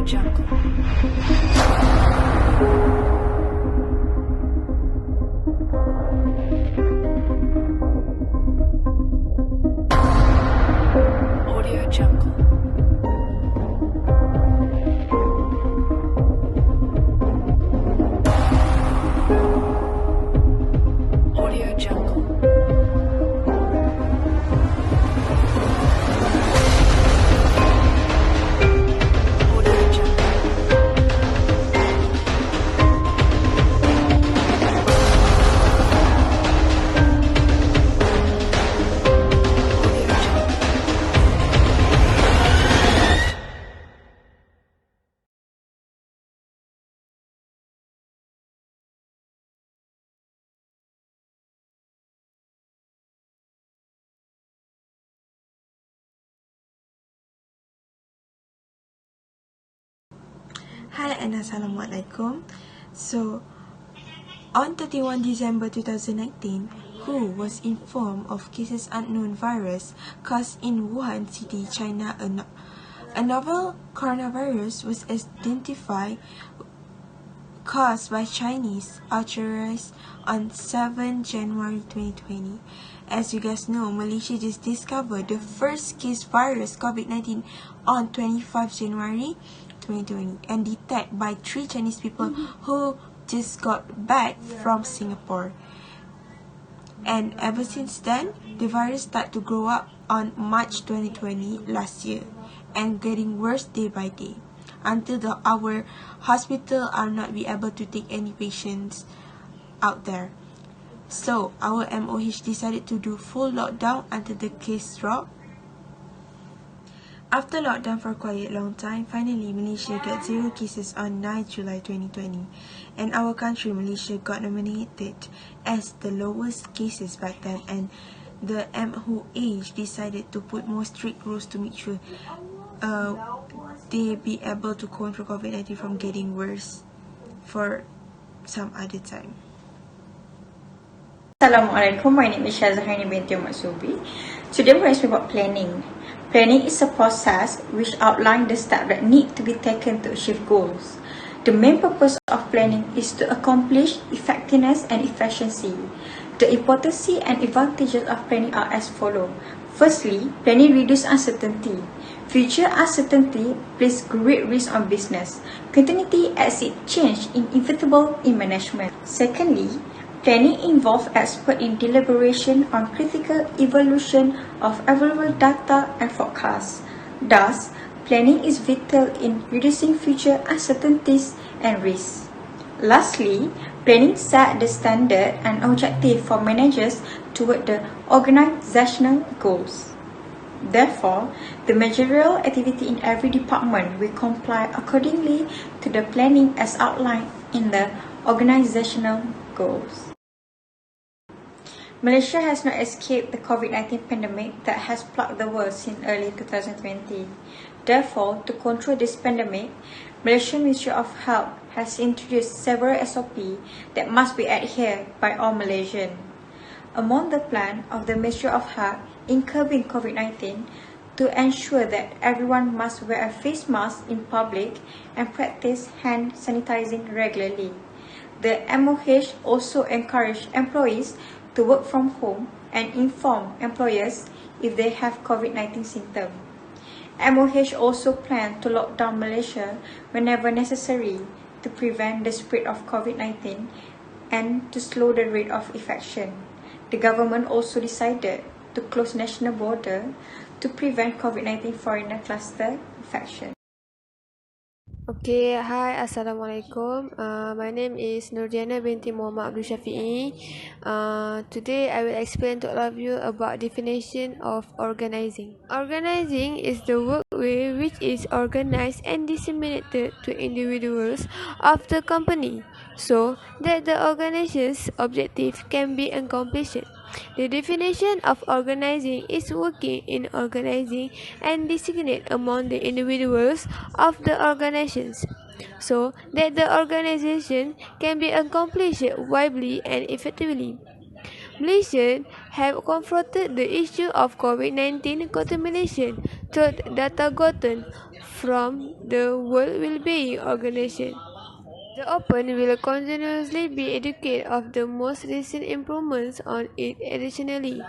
Jungle. Audio Jungle. Audio Jungle. Audio Jungle. Audio Jungle. Hi and Assalamualaikum. So, on 31 December 2019, WHO was informed of cases unknown virus caused in Wuhan City, China. A novel coronavirus was identified caused by Chinese authorities on 7 January 2020. As you guys know, Malaysia just discovered the first case virus COVID-19 on 25 January 2020 and detected by 3 Chinese people who just got back from Singapore. And ever since then, the virus started to grow up on March 2020 last year and getting worse day by day until our hospital are not be able to take any patients out there. So our MOH decided to do full lockdown until the case drop. After lockdown for quite a long time, finally Malaysia got 0 cases on 9 July 2020, and our country, Malaysia, got nominated as the lowest cases back then, and the MOH decided to put more strict rules to make sure they be able to control COVID-19 from getting worse for some other time. Assalamualaikum, my name is Shazahani binti Maksubi. Today we're going to speak about planning. Planning is a process which outlines the steps that need to be taken to achieve goals. The main purpose of planning is to accomplish effectiveness and efficiency. The importance and advantages of planning are as follows. Firstly, planning reduces uncertainty. Future uncertainty places great risk on business. Continuity as it change inevitable in management. Secondly, planning involves expert in deliberation on critical evaluation of available data and forecasts. Thus, planning is vital in reducing future uncertainties and risks. Lastly, planning sets the standard and objective for managers toward the organizational goals. Therefore, the managerial activity in every department will comply accordingly to the planning as outlined in the organizational goals. Malaysia has not escaped the COVID-19 pandemic that has plagued the world since early 2020. Therefore, to control this pandemic, Malaysian Ministry of Health has introduced several SOP that must be adhered by all Malaysians. Among the plan of the Ministry of Health in curbing COVID-19 to ensure that everyone must wear a face mask in public and practice hand sanitizing regularly. The MOH also encouraged employees to work from home and inform employers if they have COVID-19 symptoms. MOH also planned to lock down Malaysia whenever necessary to prevent the spread of COVID-19 and to slow the rate of infection. The government also decided to close national border to prevent COVID-19 foreigner cluster infection. Okay, hi, Assalamualaikum. My name is Nurdiana binti Muhammad Abdul Shafi'i. Today I will explain to all of you about definition of organizing. Organizing is the work way which is organized and disseminated to individuals of the company so that the organization's objective can be accomplished. The definition of organizing is working in organizing and disseminate among the individuals of the organizations so that the organization can be accomplished widely and effectively. Malaysians have confronted the issue of COVID-19 contamination through data gotten from the World Wellbeing Organization. The Open will continuously be educated of the most recent improvements on it. Additionally,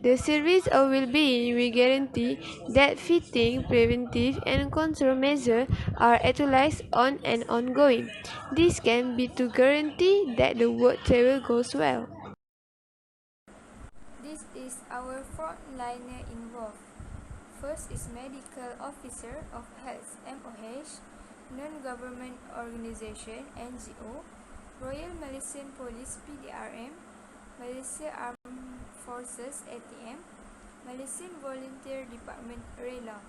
the service of well-being will guarantee that fitting, preventive, and control measures are utilized on and ongoing. This can be to guarantee that the work travel goes well. This is our frontliner involved. First is Medical Officer of Health MOH, Non-Government Organization NGO, Royal Malaysian Police PDRM, Malaysia Armed Forces ATM, Malaysian Volunteer Department RELA.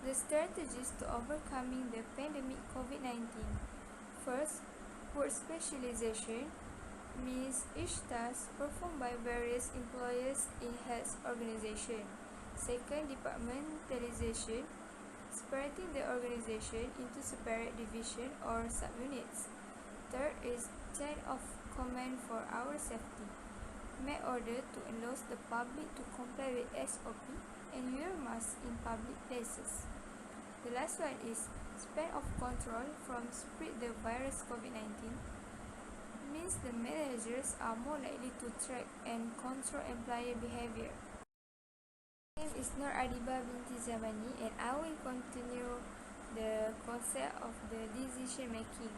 The strategies to overcoming the pandemic COVID-19. First, work specialization means each task performed by various employees in health organization. Second, departmentalization, separating the organization into separate division or subunits. Third is chain of command for our safety. Make order to allow the public to comply with SOP and wear masks in public places. The last one is span of control from spread the virus COVID-19. Means the managers are more likely to track and control employee behavior. My name is Nur Adiba binti Zamani and I will continue the concept of the decision making.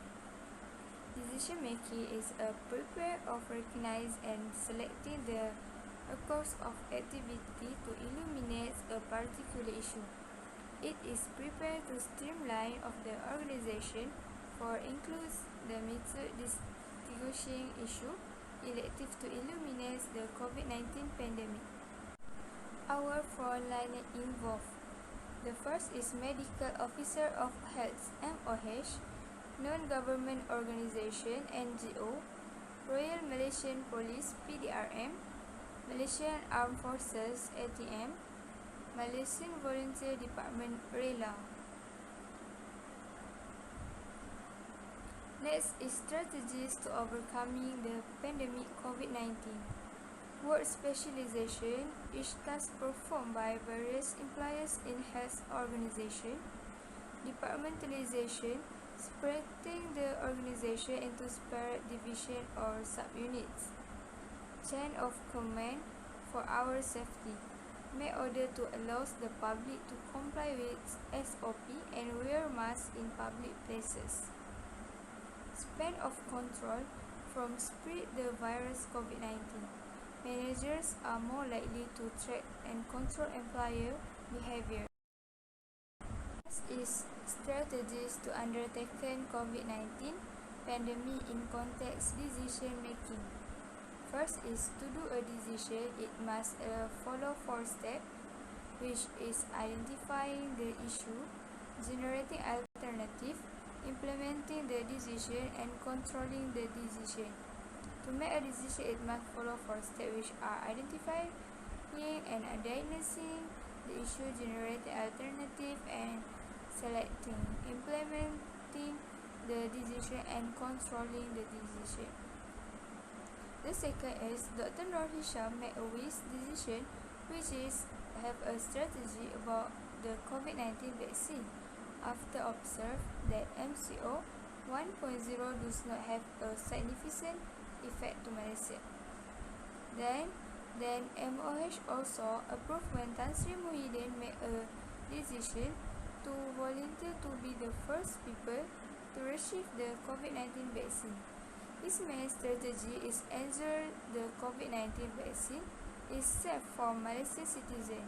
Decision making is a prepare of recognize and selecting the course of activity to illuminate a particular issue. It is prepared to streamline of the organization for includes the method distinguishing issue elective to illuminate the COVID-19 pandemic. Our frontliner involved. The first is Medical Officer of Health MOH, Non-Government Organization NGO, Royal Malaysian Police PDRM, Malaysian Armed Forces ATM, Malaysian Volunteer Department RELA. Next is strategies to overcoming the pandemic COVID-19. Work specialization, each task performed by various employees in health organization. Departmentalization, separating the organization into separate division or subunits. Chain of command for our safety. Make order to allow the public to comply with SOP and wear masks in public places. Span of control from spread the virus COVID-19. Managers are more likely to track and control employer behavior. Next is strategies to undertaken COVID-19 pandemic in context decision making. First is to do a decision, it must follow 4 steps, which is identifying the issue, generating alternative, implementing the decision, and controlling the decision. To make a decision, it must follow 4 steps, which are identifying and diagnosing the issue, generating alternative, and selecting, implementing the decision, and controlling the decision. The second is Dr. Nur Hisham made a wise decision, which is have a strategy about the COVID-19 vaccine. After observe that MCO 1.0 does not have a significant effect to Malaysia. Then MOH also approved when Tan Sri Muhyiddin made a decision to volunteer to be the first people to receive the COVID-19 vaccine. His main strategy is ensure the COVID-19 vaccine is safe for Malaysian citizens.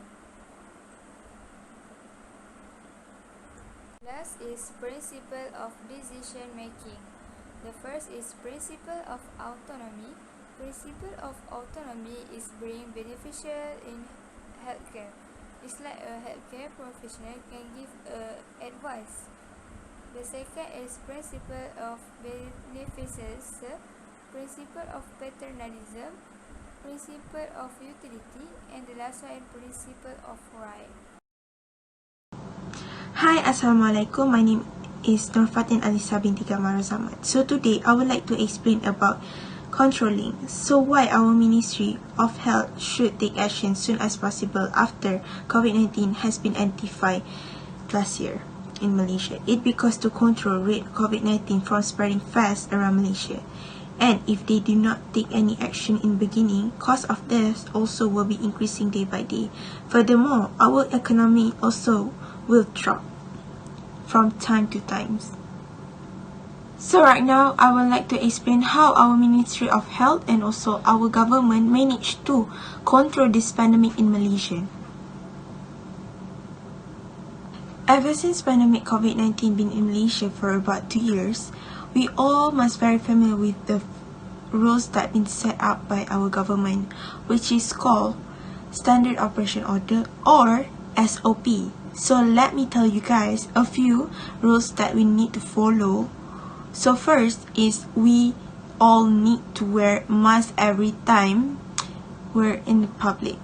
Last is principle of decision making. The first is principle of autonomy. Principle of autonomy is being beneficial in healthcare. It's like a healthcare professional can give advice. The second is principle of beneficence, principle of paternalism, principle of utility, and the last one is principle of right. Hi, Assalamualaikum. My name is Nur Fatin Alisa binti Gamar Zaman. So today I would like to explain about controlling. So why our Ministry of Health should take action soon as possible after COVID-19 has been identified last year in Malaysia? It because to control rate COVID-19 from spreading fast around Malaysia. And if they do not take any action in beginning, cost of death also will be increasing day by day. Furthermore, our economy also will drop from time to time. So right now, I would like to explain how our Ministry of Health and also our government managed to control this pandemic in Malaysia. Ever since pandemic COVID-19 been in Malaysia for about 2 years, we all must very familiar with the rules that been set up by our government, which is called Standard Operation Order or SOP. So let me tell you guys a few rules that we need to follow. So first is we all need to wear mask every time we're in the public,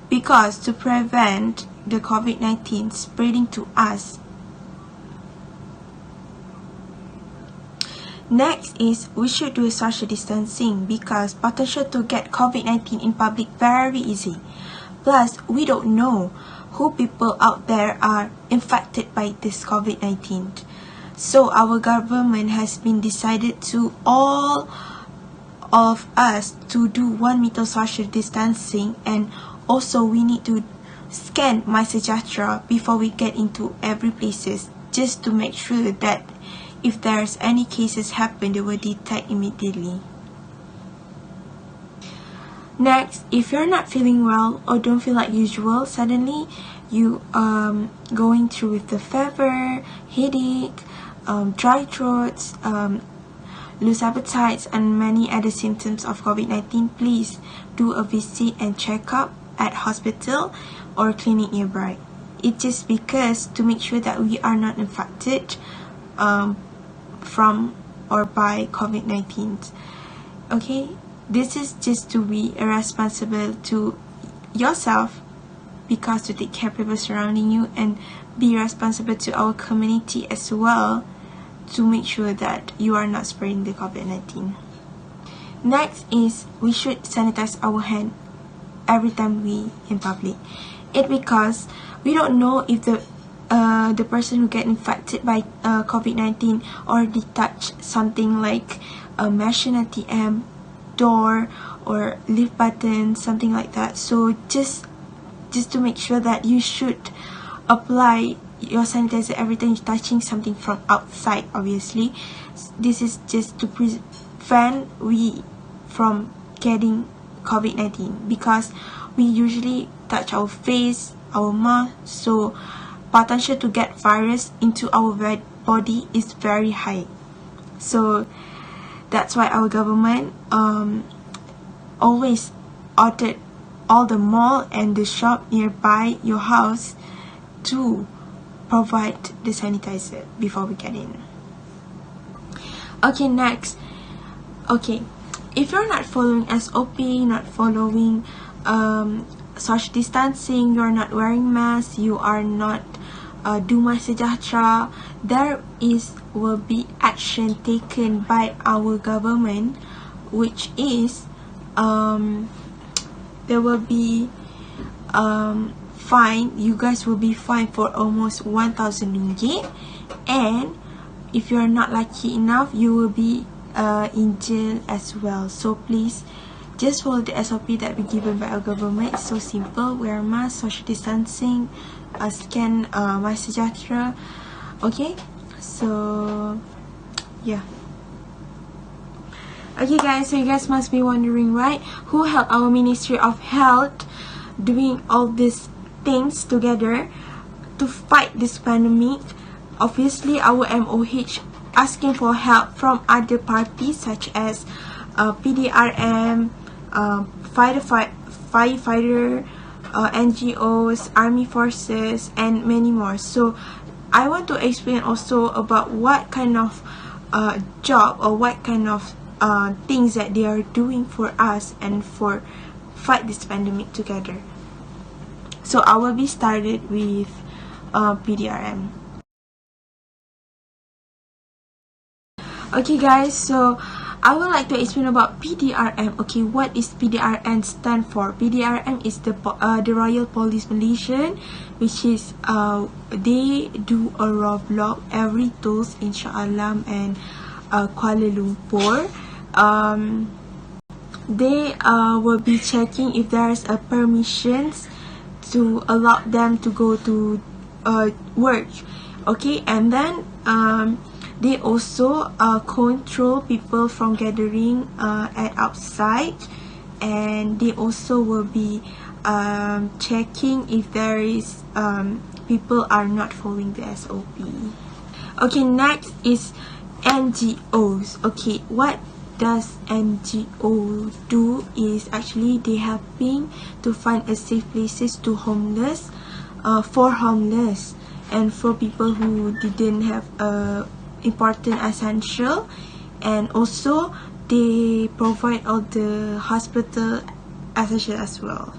because to prevent the COVID-19 spreading to us. Next is we should do social distancing, because potential to get COVID-19 in public very easy. Plus, we don't know who people out there are infected by this COVID-19. So our government has been decided to all of us to do 1 meter social distancing, and also we need to scan My Sejahtera before we get into every places, just to make sure that if there's any cases happen, they will detect immediately. Next, if you're not feeling well or don't feel like usual, suddenly you going through with the fever, headache, dry throats, lose appetites, and many other symptoms of COVID-19, please do a visit and check up at hospital or clinic nearby. It's just because to make sure that we are not infected from or by COVID-19. Okay, this is just to be responsible to yourself, because to take care of people surrounding you, and be responsible to our community as well, to make sure that you are not spreading the COVID-19. Next is we should sanitize our hand every time we in public. It because we don't know if the person who get infected by COVID-19 already touched something like a machine ATM, door, or lift button, something like that. So just to make sure that you should apply your sanitizer every time you're touching something from outside. Obviously, this is just to prevent we from getting COVID-19, because we usually touch our face, our mouth, so potential to get virus into our body is very high. So that's why our government always ordered all the mall and the shop nearby your house to provide the sanitizer before we get in. Okay, next. Okay, if you're not following SOP, not following social distancing, you're not wearing masks, you are not do My Sejahtera, there will be action taken by our government, which is there will be fine. You guys will be fined for almost 1,000 ringgit, and if you're not lucky enough, you will be in jail as well. So please just follow the SOP that be given by our government. It's so simple: wear mask, social distancing, scan My Sejahtera. Okay, so yeah. Okay guys, so you guys must be wondering, right, who helped our Ministry of Health doing all these things together to fight this pandemic? Obviously, our MOH asking for help from other parties such as PDRM, firefighter, NGOs, army forces, and many more. So I want to explain also about what kind of job or what kind of things that they are doing for us and for fight this pandemic together. So I will be started with PDRM. Okay guys, so I would like to explain about PDRM. Okay, what is PDRM stand for? PDRM is the Royal Police Malaysia, which is they do a roadblock every tools in Shah Alam and Kuala Lumpur. They will be checking if there is a permissions to allow them to go to work. Okay, and then they also control people from gathering at outside, and they also will be checking if there is people are not following the SOP. Okay, next is NGOs. Okay, what does NGO do is actually they helping to find a safe places to homeless, for homeless and for people who didn't have important essential, and also they provide all the hospital essential as well.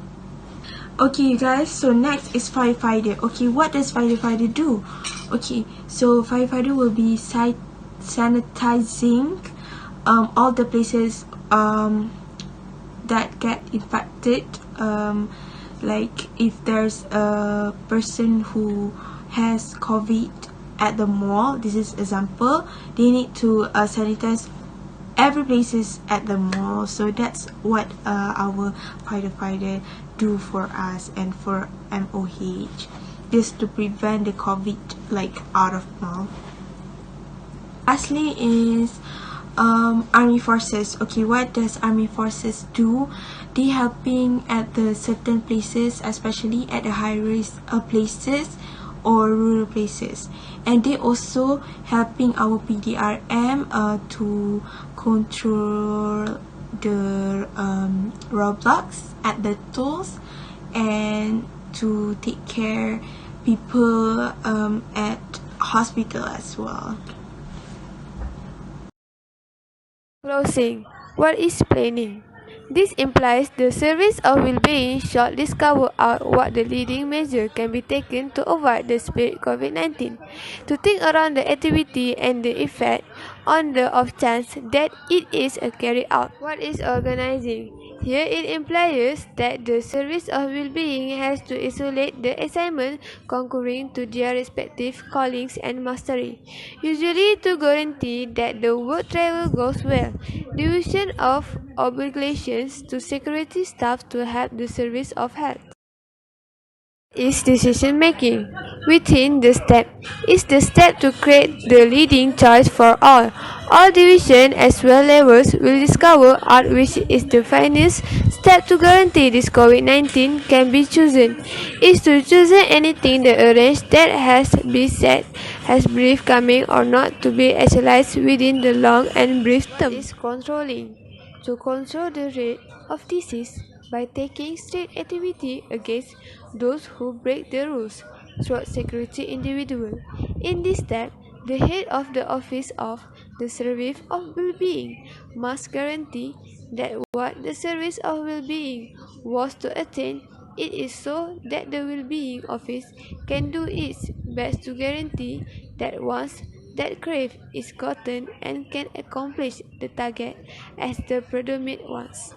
Okay guys, so next is firefighter. Okay, what does firefighter do? Okay, so firefighter will be sanitizing all the places that get infected, like if there's a person who has COVID at the mall, this is example, they need to sanitize every places at the mall. So that's what our firefighter do for us and for MOH, just to prevent the COVID like out of mall. Lastly is army forces. Okay, what does army forces do? They helping at the certain places, especially at the high risk places or rural places, and they also helping our PDRM to control the roadblocks at the tools, and to take care people at hospital as well. Closing. What is planning? This implies the service of well-being should discover out what the leading measure can be taken to avoid the spread COVID-19, to think around the activity and the effect on the off chance that it is carried out. What is organizing? Here it implies that the service of well-being has to isolate the assignment concurring to their respective callings and mastery, usually to guarantee that the work travel goes well. Division of obligations to security staff to help the service of health is decision making. Within the step is the step to create the leading choice for all. All division as well levels will discover out which is the finest step to guarantee this COVID-19 can be chosen. Is to choose anything the arrange that has been set has brief coming or not to be actualized within the long and brief term. Is controlling. To control the rate of disease by taking strict activity against those who break the rules through security individual. In this step, the head of the office of the service of well-being must guarantee that what the service of well-being was to attain, it is so that the well-being office can do its best to guarantee that once that crave is gotten and can accomplish the target as the predominant ones.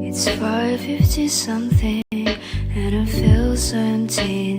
It's 5:50 something and I feel so empty